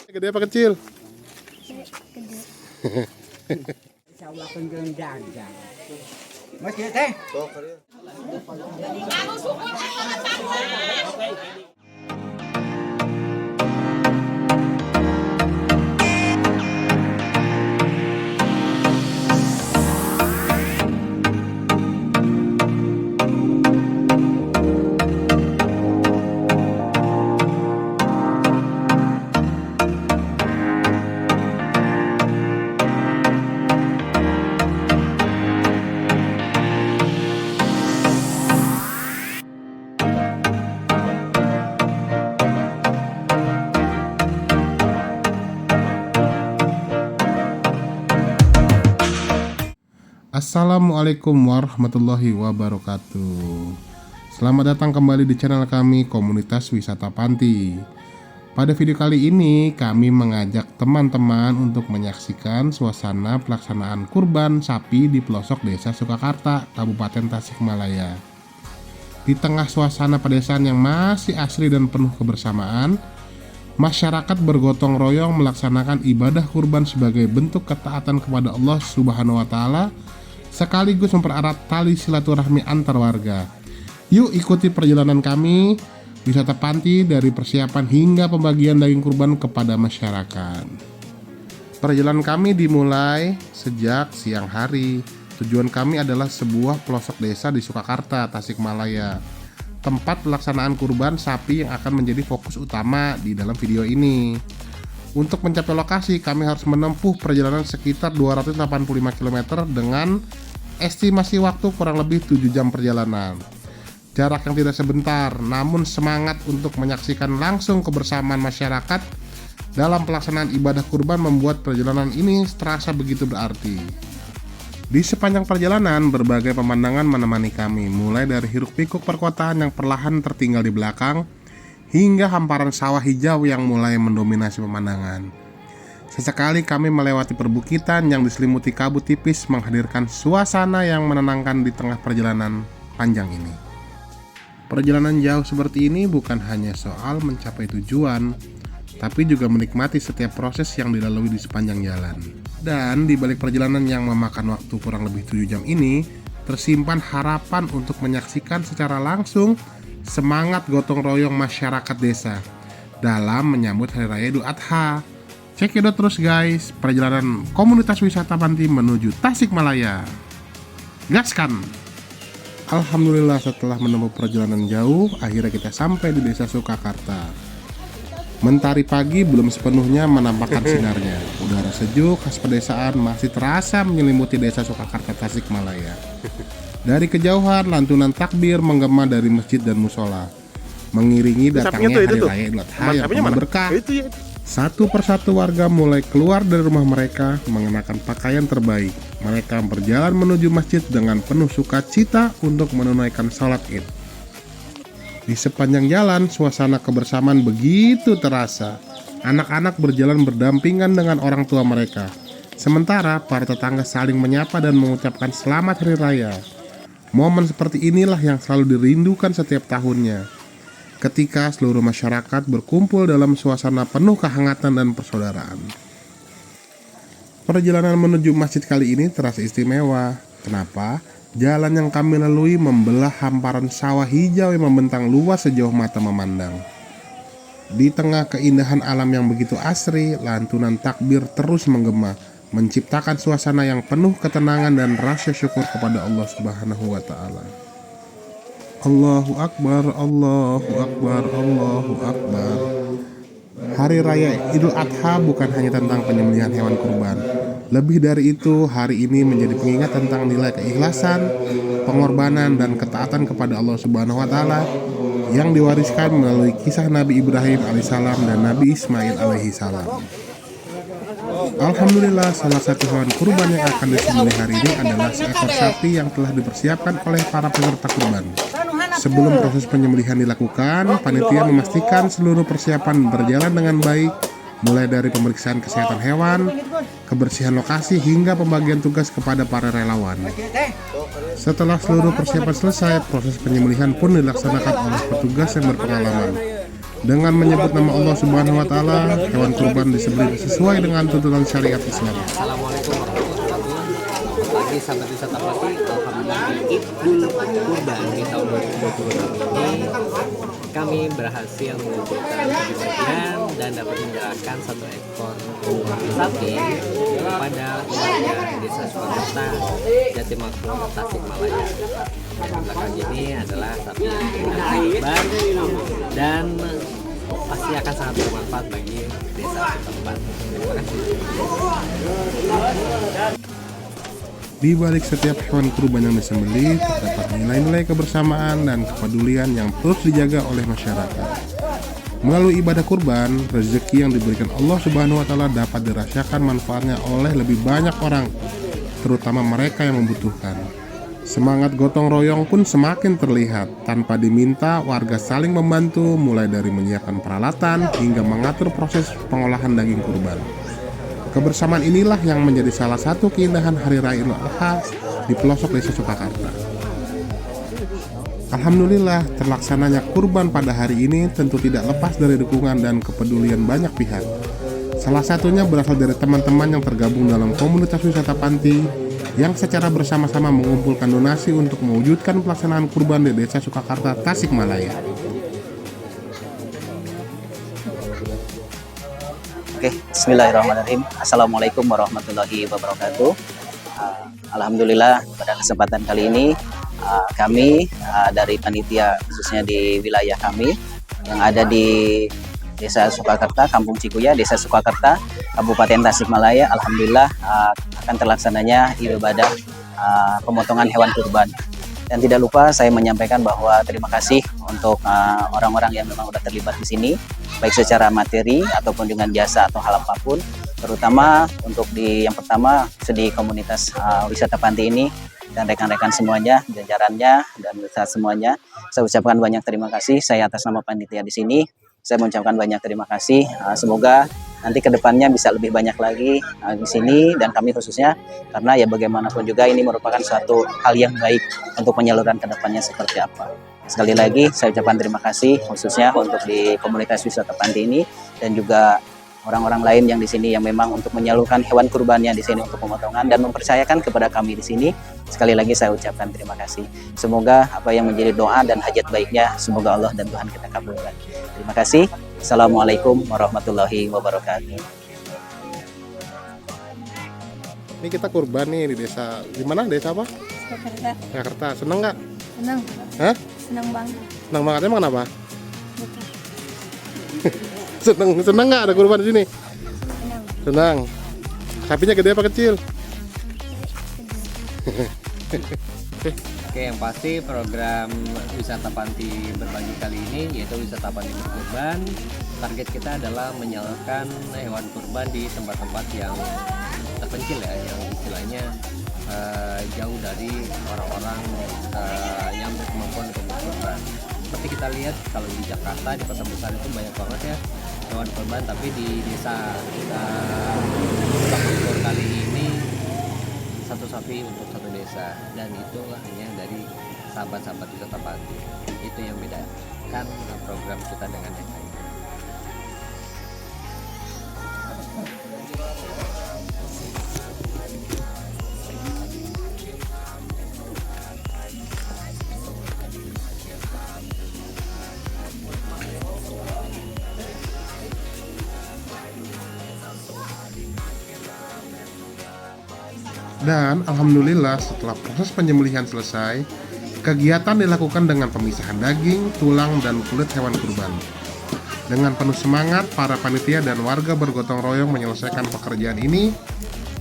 Gede apa kecil? Mas teh. Assalamualaikum warahmatullahi wabarakatuh. Selamat datang kembali di channel kami Komunitas Wisata Panti. Pada video kali ini kami mengajak teman-teman untuk menyaksikan suasana pelaksanaan kurban sapi di pelosok Desa Sukakarta, Kabupaten Tasikmalaya. Di tengah suasana pedesaan yang masih asri dan penuh kebersamaan, masyarakat bergotong royong melaksanakan ibadah kurban sebagai bentuk ketaatan kepada Allah Subhanahu wa Ta'ala, sekaligus mempererat tali silaturahmi antar warga. Yuk ikuti perjalanan kami wisata panti dari persiapan hingga pembagian daging kurban kepada masyarakat. Perjalanan kami dimulai sejak siang hari. Tujuan kami adalah sebuah pelosok desa di Sukakarta, Tasikmalaya, tempat pelaksanaan kurban sapi yang akan menjadi fokus utama di dalam video ini. Untuk mencapai lokasi, kami harus menempuh perjalanan sekitar 285 km dengan estimasi waktu kurang lebih 7 jam perjalanan. Jarak yang tidak sebentar, namun semangat untuk menyaksikan langsung kebersamaan masyarakat dalam pelaksanaan ibadah kurban membuat perjalanan ini terasa begitu berarti. Di sepanjang perjalanan, berbagai pemandangan menemani kami, mulai dari hiruk-pikuk perkotaan yang perlahan tertinggal di belakang, hingga hamparan sawah hijau yang mulai mendominasi pemandangan. Sesekali kami melewati perbukitan yang diselimuti kabut tipis, menghadirkan suasana yang menenangkan di tengah perjalanan panjang ini. Perjalanan jauh seperti ini bukan hanya soal mencapai tujuan, tapi juga menikmati setiap proses yang dilalui di sepanjang jalan. Dan di balik perjalanan yang memakan waktu kurang lebih 7 jam ini, tersimpan harapan untuk menyaksikan secara langsung semangat gotong royong masyarakat desa dalam menyambut Hari Raya Idul Adha. Cekidot terus guys, perjalanan komunitas wisata Panti menuju Tasikmalaya. Gaskan! Alhamdulillah, setelah menempuh perjalanan jauh, akhirnya kita sampai di Desa Sukakarta. Mentari pagi belum sepenuhnya menampakkan sinarnya. Udara sejuk khas pedesaan masih terasa menyelimuti Desa Sukakarta, Tasikmalaya. Dari kejauhan, lantunan takbir menggema dari masjid dan musola, mengiringi datangnya Hari Raya Idul Adha yang penuh berkah. Satu persatu warga mulai keluar dari rumah mereka mengenakan pakaian terbaik. Mereka berjalan menuju masjid dengan penuh sukacita untuk menunaikan sholat Id. Di sepanjang jalan, suasana kebersamaan begitu terasa. Anak-anak berjalan berdampingan dengan orang tua mereka, sementara para tetangga saling menyapa dan mengucapkan selamat Hari Raya. Momen seperti inilah yang selalu dirindukan setiap tahunnya, ketika seluruh masyarakat berkumpul dalam suasana penuh kehangatan dan persaudaraan. Perjalanan menuju masjid kali ini terasa istimewa. Kenapa? Jalan yang kami lalui membelah hamparan sawah hijau yang membentang luas sejauh mata memandang. Di tengah keindahan alam yang begitu asri, lantunan takbir terus menggema, menciptakan suasana yang penuh ketenangan dan rasa syukur kepada Allah Subhanahu wa Ta'ala. Allahu Akbar, Allahu Akbar, Allahu Akbar. Hari Raya Idul Adha bukan hanya tentang penyembelihan hewan kurban. Lebih dari itu, hari ini menjadi pengingat tentang nilai keikhlasan, pengorbanan, dan ketaatan kepada Allah Subhanahu wa Ta'ala yang diwariskan melalui kisah Nabi Ibrahim alaihissalam dan Nabi Ismail alaihissalam. Alhamdulillah, salah satu hewan kurban yang akan disembelih hari ini adalah seekor sapi yang telah dipersiapkan oleh para peserta kurban. Sebelum proses penyembelihan dilakukan, panitia memastikan seluruh persiapan berjalan dengan baik, mulai dari pemeriksaan kesehatan hewan, kebersihan lokasi hingga pembagian tugas kepada para relawan. Setelah seluruh persiapan selesai, proses penyembelihan pun dilaksanakan oleh petugas yang berpengalaman. Dengan menyebut nama Allah Subhanahu wa Ta'ala, hewan kurban disembelih sesuai dengan tuntunan syariat Islam. Assalamualaikum warahmatullahi wabarakatuh. Pagi sahabat wisata pasti, alhamdulillah di Idul Kurban di tahun 2020 ini kami berhasil mengumpulkan sebagian dan dapat menyerahkan 1 ekor sapi kepada warga Desa Sukakerta, Jatimakmur, Tasikmalaya. Di belakang ini adalah sapi yang kurban dan pasti akan sangat bermanfaat bagi desa setempat. Terima kasih. Di balik setiap hewan kurban yang disembelih, terdapat nilai-nilai kebersamaan dan kepedulian yang terus dijaga oleh masyarakat. Melalui ibadah kurban, rezeki yang diberikan Allah Subhanahu wa Ta'ala dapat dirasakan manfaatnya oleh lebih banyak orang, terutama mereka yang membutuhkan. Semangat gotong royong pun semakin terlihat. Tanpa diminta, warga saling membantu, mulai dari menyiapkan peralatan hingga mengatur proses pengolahan daging kurban. Kebersamaan inilah yang menjadi salah satu keindahan Hari Raya Idul Adha di pelosok Desa Sukakerta. Alhamdulillah, terlaksananya kurban pada hari ini tentu tidak lepas dari dukungan dan kepedulian banyak pihak. Salah satunya berasal dari teman-teman yang tergabung dalam komunitas wisata Panti yang secara bersama-sama mengumpulkan donasi untuk mewujudkan pelaksanaan kurban di Desa Sukakerta, Tasikmalaya. Oke, bismillahirrahmanirrahim. Assalamualaikum warahmatullahi wabarakatuh. Alhamdulillah pada kesempatan kali ini kami dari panitia khususnya di wilayah kami yang ada di Desa Sukakerta, Kampung Cikuya, Desa Sukakerta, Kabupaten Tasikmalaya, alhamdulillah akan terlaksananya ibadah pemotongan hewan kurban. Dan tidak lupa saya menyampaikan bahwa terima kasih untuk orang-orang yang memang sudah terlibat di sini, baik secara materi ataupun dengan jasa atau hal apapun. Terutama untuk yang pertama di komunitas wisata Panti ini dan rekan-rekan semuanya, jajarannya dan semuanya, saya ucapkan banyak terima kasih. Saya atas nama panitia di sini, saya mengucapkan banyak terima kasih. Semoga nanti kedepannya bisa lebih banyak lagi di sini dan kami khususnya, karena ya bagaimanapun juga ini merupakan suatu hal yang baik untuk penyaluran kedepannya seperti apa. Sekali lagi saya ucapkan terima kasih khususnya untuk di komunitas wisata Panti ini dan juga orang-orang lain yang di sini yang memang untuk menyalurkan hewan kurbannya di sini untuk pemotongan dan mempercayakan kepada kami di sini. Sekali lagi saya ucapkan terima kasih. Semoga apa yang menjadi doa dan hajat baiknya semoga Allah dan Tuhan kita kabulkan. Terima kasih. Assalamualaikum warahmatullahi wabarakatuh. Ini kita kurban nih di desa, di mana desa apa? Sukakerta. Jakarta. Seneng nggak? Senang. Hah? Senang banget. Seneng banget, emang kenapa? Betul. Seneng nggak ada kurban di sini? Senang. Senang. Sapinya gede apa kecil? Oke, yang pasti program wisata Panti berbagi kali ini yaitu wisata Panti berkurban. Target kita adalah menyalurkan hewan kurban di tempat-tempat yang terpencil ya, yang istilahnya jauh dari orang-orang yang berkemampuan untuk berkurban. Seperti kita lihat kalau di Jakarta, di pasar besar itu banyak banget ya hewan kurban, tapi di desa kita Sukamakmur kali ini satu sapi untuk satu desa, dan itu hanya dari sahabat-sahabat wisata Panti. Itu yang bedakan program kita dengan yang lain. Dan alhamdulillah setelah proses penyembelihan selesai, kegiatan dilakukan dengan pemisahan daging, tulang, dan kulit hewan kurban. Dengan penuh semangat, para panitia dan warga bergotong royong menyelesaikan pekerjaan ini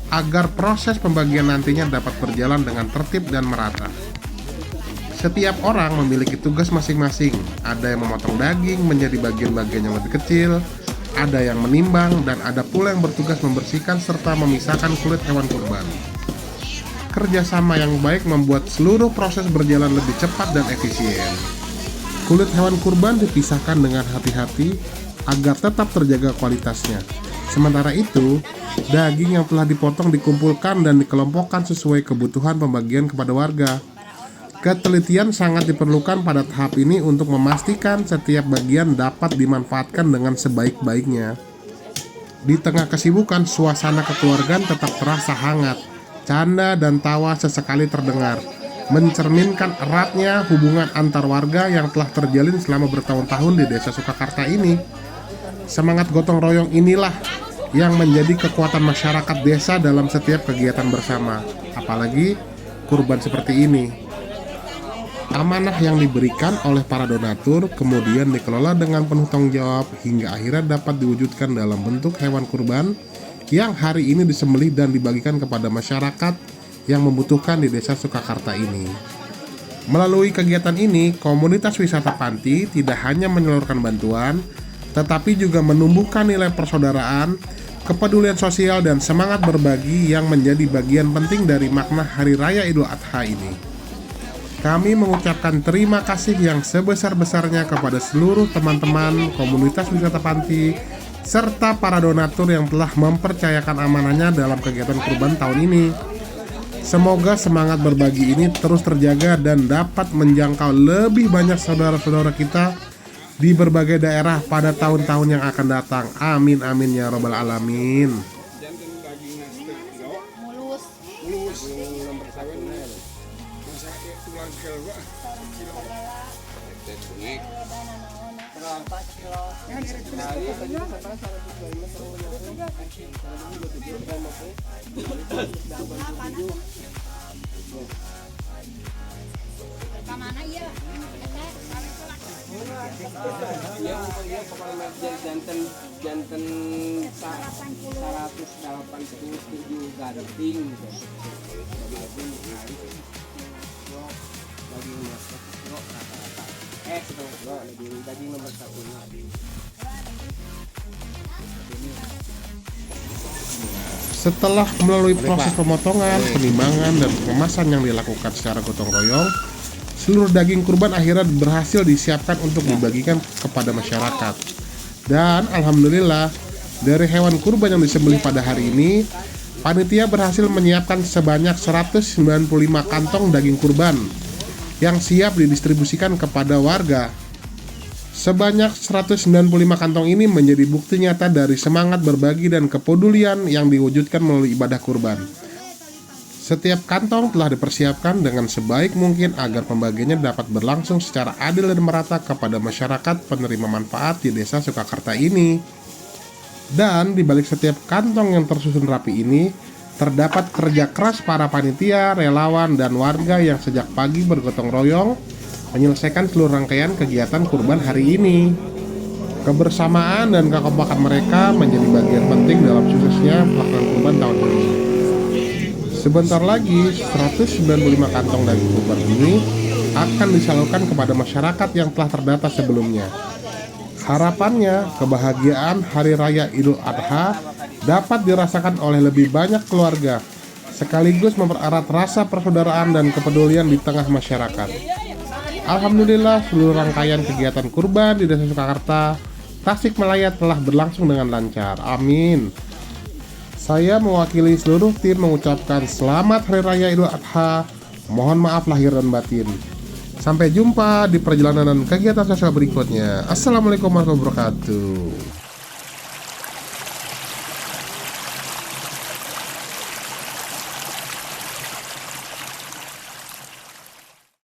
agar proses pembagian nantinya dapat berjalan dengan tertib dan merata. Setiap orang memiliki tugas masing-masing. Ada yang memotong daging menjadi bagian-bagian yang lebih kecil, ada yang menimbang, dan ada pula yang bertugas membersihkan serta memisahkan kulit hewan kurban. Kerjasama yang baik membuat seluruh proses berjalan lebih cepat dan efisien. Kulit hewan kurban dipisahkan dengan hati-hati agar tetap terjaga kualitasnya. Sementara itu, daging yang telah dipotong dikumpulkan dan dikelompokkan sesuai kebutuhan pembagian kepada warga. Ketelitian sangat diperlukan pada tahap ini untuk memastikan setiap bagian dapat dimanfaatkan dengan sebaik-baiknya. Di tengah kesibukan, suasana kekeluargaan tetap terasa hangat. Canda dan tawa sesekali terdengar, mencerminkan eratnya hubungan antar warga yang telah terjalin selama bertahun-tahun di Desa Sukakarta ini. Semangat gotong royong inilah yang menjadi kekuatan masyarakat desa dalam setiap kegiatan bersama, apalagi kurban seperti ini. Amanah yang diberikan oleh para donatur kemudian dikelola dengan penuh tanggung jawab hingga akhirnya dapat diwujudkan dalam bentuk hewan kurban yang hari ini disembelih dan dibagikan kepada masyarakat yang membutuhkan di Desa Sukakarta ini. Melalui kegiatan ini, komunitas wisata Panti tidak hanya menyalurkan bantuan, tetapi juga menumbuhkan nilai persaudaraan, kepedulian sosial, dan semangat berbagi yang menjadi bagian penting dari makna Hari Raya Idul Adha ini. Kami mengucapkan terima kasih yang sebesar-besarnya kepada seluruh teman-teman komunitas wisata Panti serta para donatur yang telah mempercayakan amanahnya dalam kegiatan kurban tahun ini. Semoga semangat berbagi ini terus terjaga dan dapat menjangkau lebih banyak saudara-saudara kita di berbagai daerah pada tahun-tahun yang akan datang. Amin amin ya robbal alamin. jantan 187 ganting daging nomor 1. Setelah melalui proses pemotongan, penimbangan, dan pengemasan yang dilakukan secara gotong royong, seluruh daging kurban akhirnya berhasil disiapkan untuk dibagikan kepada masyarakat. Dan alhamdulillah, dari hewan kurban yang disembelih pada hari ini, panitia berhasil menyiapkan sebanyak 195 kantong daging kurban yang siap didistribusikan kepada warga. Sebanyak 195 kantong ini menjadi bukti nyata dari semangat berbagi dan kepedulian yang diwujudkan melalui ibadah kurban. Setiap kantong telah dipersiapkan dengan sebaik mungkin agar pembagiannya dapat berlangsung secara adil dan merata kepada masyarakat penerima manfaat di Desa Sukakarta ini. Dan di balik setiap kantong yang tersusun rapi ini, terdapat kerja keras para panitia, relawan, dan warga yang sejak pagi bergotong royong menyelesaikan seluruh rangkaian kegiatan kurban hari ini. Kebersamaan dan kekompakan mereka menjadi bagian penting dalam suksesnya pelaksanaan kurban tahun ini. Sebentar lagi, 195 kantong daging kurban ini akan disalurkan kepada masyarakat yang telah terdata sebelumnya. Harapannya, kebahagiaan Hari Raya Idul Adha dapat dirasakan oleh lebih banyak keluarga, sekaligus mempererat rasa persaudaraan dan kepedulian di tengah masyarakat. Alhamdulillah, seluruh rangkaian kegiatan kurban di Desa Sukakarta, Tasikmalaya telah berlangsung dengan lancar. Amin. Saya mewakili seluruh tim mengucapkan selamat Hari Raya Idul Adha. Mohon maaf lahir dan batin. Sampai jumpa di perjalanan dan kegiatan sosial berikutnya. Assalamualaikum warahmatullahi wabarakatuh.